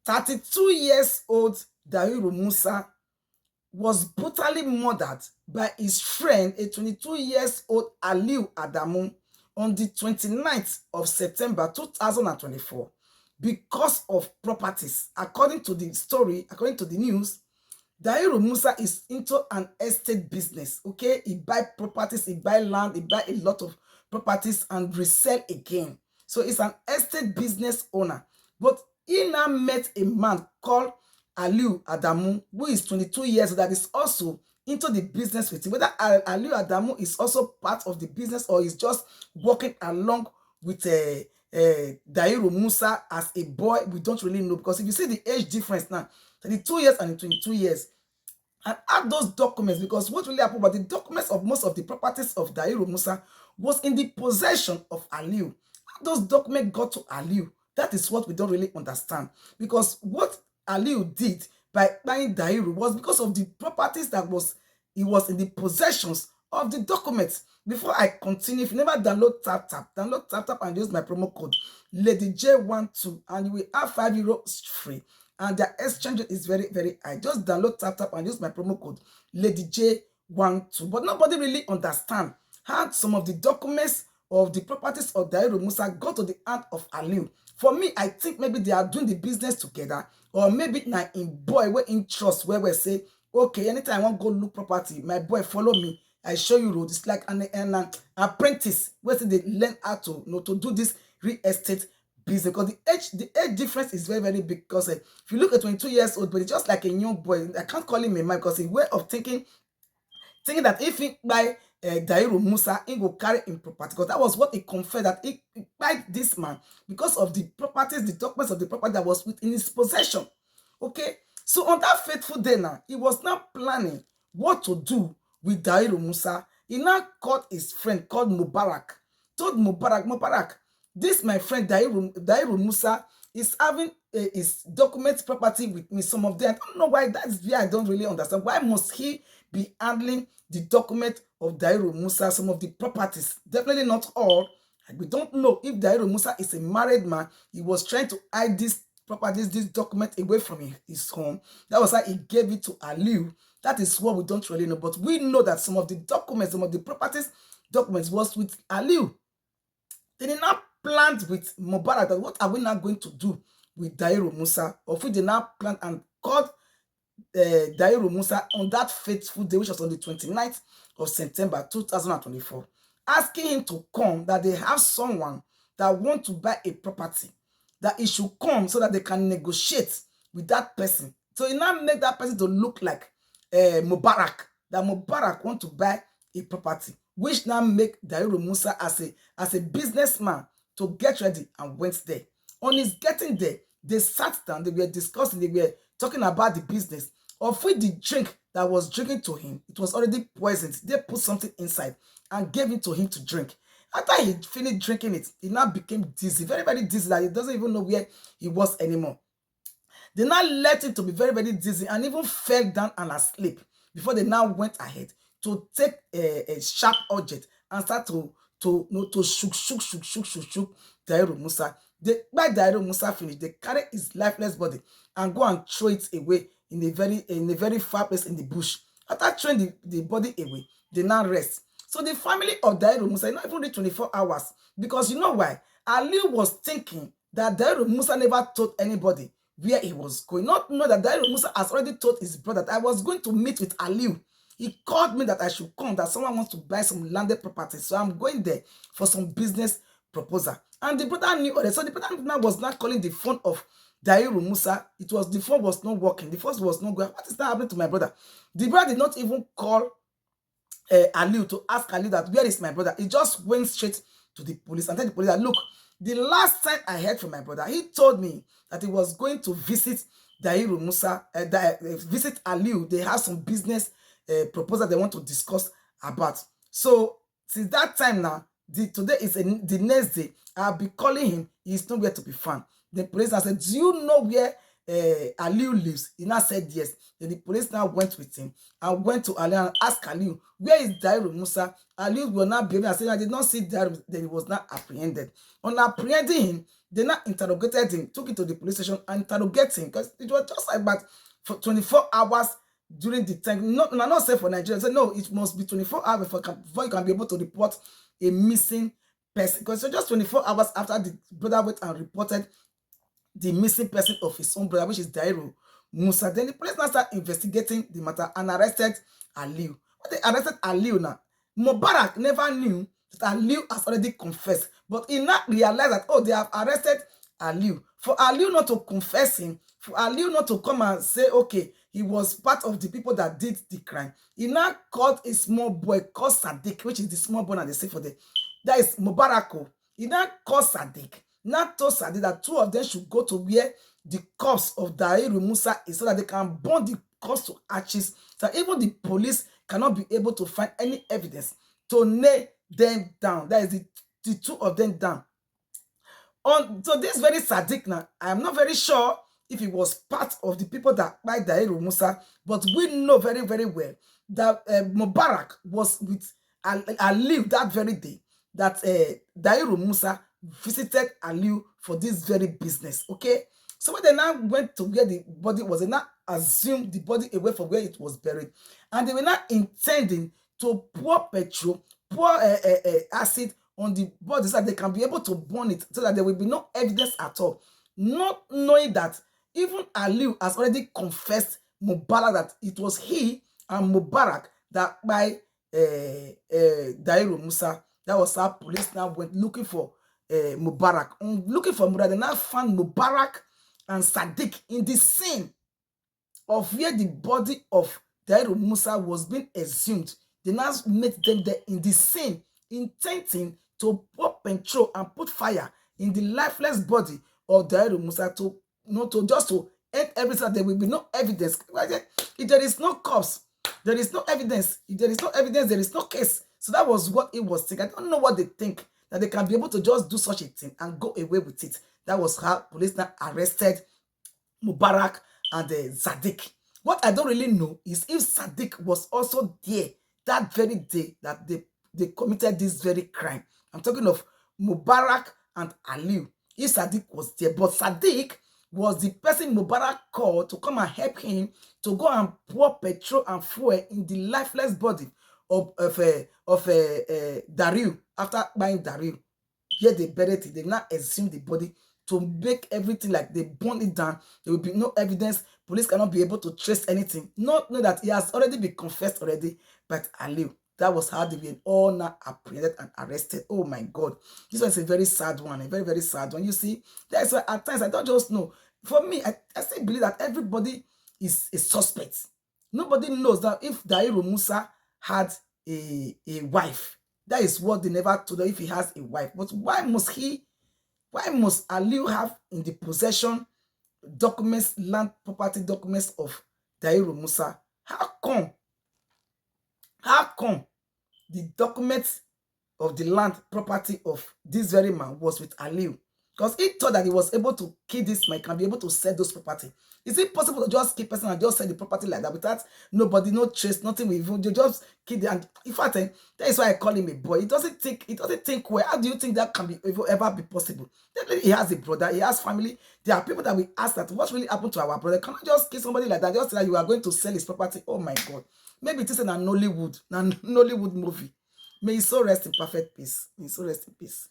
32 years old Daihiru Musa was brutally murdered by his friend, a 22 years old Aliu Adamu, on the 29th of September 2024 because of properties. According to the story, according to the news, Daihiru Musa is into an estate business. Okay, he buy properties, he buy land, he buy a lot of properties and resell again. So he's an estate business owner. But he now met a man called Aliu Adamu, who is 22 years old, that is also into the business with him. Whether Aliu Adamu is also part of the business or is just working along with Daihiru Musa as a boy, we don't really know. Because if you see the age difference now, 32 years and 22 years, and add those documents, because what really happened was the documents of most of the properties of Daihiru Musa was in the possession of Aliu. How those documents got to Aliu, that is what we don't really understand. Because what Aliu did by buying Daihiru was because of the properties that he was in the possessions of the documents. Before I continue, if you never download download tap and use my promo code Lady J12 and you will have €5 free. And the exchange rate is very, very high. Just download tap and use my promo code Lady J12. But nobody really understand how some of the documents of the properties of Daihiru Musa got to the hand of Aliu. For me, I think maybe they are doing the business together, or maybe now in boy we in trust where we say, okay, anytime I want to go look property, my boy follow me. I show you road. It's like an apprentice where they learn how to, to do this real estate business. Because the age difference is very, very big. Because if you look at 22 years old, but it's just like a young boy. I can't call him a man because his way of thinking that if he buy Daihiru Musa, he will carry in property. Because that was what he confessed, that he buy this man because of the properties, the documents of the property that was within his possession. Okay, so on that fateful day now, he was now planning what to do with Daihiru Musa. He now called his friend called Mubarak, told Mubarak, this my friend Daihiru Musa is having his document property with me. Some of them, I don't know why. That's where I don't really understand. Why must he be handling the document of Daihiru Musa, some of the properties? Definitely not all. We don't know if Daihiru Musa is a married man. He was trying to hide these properties, this document away from his home. That was why he gave it to Aliu. That is what we don't really know. But we know that some of the documents, some of the properties documents was with Aliu. They did not plan with Mubarak that what are we now going to do with Daihiru Musa? Of which they now planned and called Daihiru Musa on that fateful day, which was on the 29th of September 2024, asking him to come, that they have someone that want to buy a property, that he should come so that they can negotiate with that person. So he now made that person to look like Mubarak, that Mubarak want to buy a property, which now make Daihiru Musa as a businessman to get ready and went there. On his getting there, they sat down, they were discussing, they were talking about the business, of which the drink that was drinking to him, it was already poisoned. They put something inside and gave it to him to drink. After he finished drinking it, he now became dizzy, very, very dizzy, that he doesn't even know where he was anymore. They now let him to be very, very dizzy and even fell down and asleep before they now went ahead to take a sharp object and start to shook Daihiru Musa. By Daihiru Musa finished, they carry his lifeless body and go and throw it away in a very far place in the bush. After throwing the body away, they now rest. So the family of Daihiru Musa not even reach 24 hours, because you know why? Aliu was thinking that Daihiru Musa never told anybody where he was going. Not know that Daihiru Musa has already told his brother that I was going to meet with Aliu. He called me that I should come, that someone wants to buy some landed property. So I'm going there for some business proposal. And the brother knew already. So the brother now was not calling the phone of Daihiru Musa. The phone was not working. The phone was not going. What is that happening to my brother? The brother did not even call Aliu to ask Aliu that where is my brother. He just went straight to the police and told the police that, look, the last time I heard from my brother, he told me that he was going to visit Daihiru Musa, visit Aliu. They have some business proposal they want to discuss about. So since that time now, today is the next day, I'll be calling him. He's nowhere to be found. The police now said, do you know where Aliu lives? He now said yes. Then the police now went with him and went to Aliu and asked Aliu, where is Daihiru Musa? Aliu will not be able to say, I did not see Daihiru. Then he was not apprehended. On apprehending him, They now interrogated him, took him to the police station and interrogated him because it was just like that for 24 hours during the time. Not say for Nigeria. Say no, it must be 24 hours before you can be able to report a missing person. Because so just 24 hours after the brother went and reported the missing person of his own brother, which is Daihiru Musa. Then the police now start investigating the matter and arrested Aliu. When they arrested Aliu now, Mubarak never knew that Aliu has already confessed. But he now realized that, oh, they have arrested Aliu. For Aliu not to confess him, for Aliu not to come and say, okay, he was part of the people that did the crime, he now called a small boy called Sadiq, which is the small boy that they say for the, that is Mubarako. He now called Sadiq, now told Sadiq that two of them should go to where the corpse of Daihiru Musa is so that they can burn the corpse to ashes, so that even the police cannot be able to find any evidence to nail them down. That is the two of them down. So this very Sadiq now, I am not very sure if he was part of the people that by Daihiru Musa, but we know very, very well that Mubarak was with Aliu that very day, that Daihiru Musa visited Aliu for this very business, okay? So when they now went to where the body was, they now assumed the body away from where it was buried, and they were not intending to pour petrol, pour acid on the body so that they can be able to burn it, so that there will be no evidence at all. Not knowing that even Aliu has already confessed Mubarak that it was he and Mubarak that by Daihiru Musa. That was how police now went looking for Mubarak. Looking for Mubarak, they now found Mubarak and Sadiq in the scene of where the body of Daihiru Musa was being exhumed. They now met them there in the scene, intending to pour petrol and put fire in the lifeless body of Daihiru Musa to just to end everything. There will be no evidence. If there is no corpse, there is no evidence. If there is no evidence, there is no case. So that was what it was thinking. I don't know what they think, that they can be able to just do such a thing and go away with it. That was how police now arrested Mubarak and Sadiq. What I don't really know is if Sadiq was also there that very day that they committed this very crime. I'm talking of Mubarak and Aliu. If Sadiq was there, but Sadiq was the person Mubarak called to come and help him to go and pour petrol and fuel in the lifeless body of Daihiru. After buying Daihiru, here they buried it. They now exhumed the body to make everything like they burn it down. There will be no evidence. Police cannot be able to trace anything. Not know that he has already been confessed already by Aliu. That was how they were all now apprehended and arrested. Oh my God. This one is a very sad one. A very, very sad one. You see, that's why at times I don't just know. For me, I still believe that everybody is a suspect. Nobody knows that if Daihiru Musa had a wife. That is what they never told her, if he has a wife. But why must Aliu have in the possession documents, land property documents of Daihiru Musa? How come the documents of the land property of this very man was with Aliu? Because he thought that he was able to kill this man, can be able to sell those property. Is it possible to just kill person and just sell the property like that without nobody, no trace, nothing with you? You just kill the, and in fact, that is why I call him a boy. He doesn't think well. How do you think that can be ever be possible? Definitely he has a brother, he has family. There are people that we ask that what really happened to our brother. Can I just kill somebody like that? Just say that you are going to sell his property. Oh my God. Maybe it is an Nollywood movie. May his soul rest in perfect peace. May his soul rest in peace.